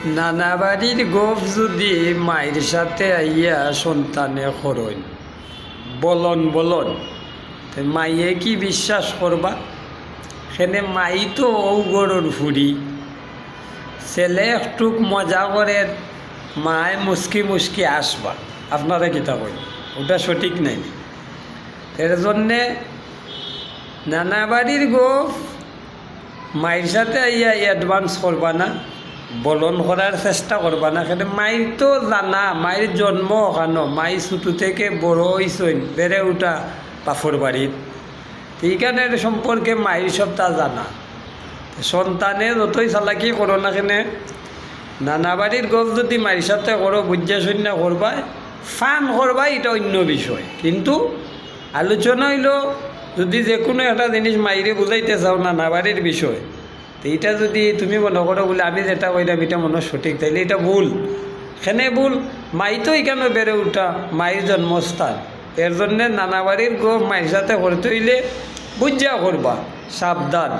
নানা বাড়ির গোফ যদি মায়ের সাথে আইয়া সন্তানে খরণ বলন বলন মাইয়ে কি বিশ্বাস করবা? সেনে মাই তো ও গরুর ফুরি ছেলে একটু মজা করে মায় মুসকি মুসকি আসবা, আপনারা কিতা কই ওটা সঠিক নাই। এর জন্যে নানা বাড়ির গোফ মায়ের সাথে আইয়া অ্যাডভান্স করবা না, বলন করার চেষ্টা করবা না। সেটা মায়ের তো জানা, মায়ের জন্ম ওখানো, মাই ছোটো থেকে বড় হইসইন বেড়ে উঠা বাপর বাড়ির, এইখানে সম্পর্কে মায়ের সবটা জানা। সন্তানে যতই চালাকি করো না কেনে নানা বাড়ির গোফ যদি মায়ের সাথে করো বুঝা শূন্য করবাই ফান করবাই, এটা অন্য বিষয়। কিন্তু আলোচনা হইল যদি যে কোনো একটা জিনিস মাইরে বুঝাইতে চাও নানা বাড়ির বিষয়, তো এইটা যদি তুমি মনে করো বলে আমি যেটা কইলাম এটা মনে সঠিক, তাইলে এটা ভুল। সেনে ভুল, মাই তো এখানে বেড়ে উঠা, মায়ের জন্মস্থান। এর জন্যে নানা বাড়ির গোফ মায়ের সাথে করতে হইলে বুঝা করবা, সাবধান।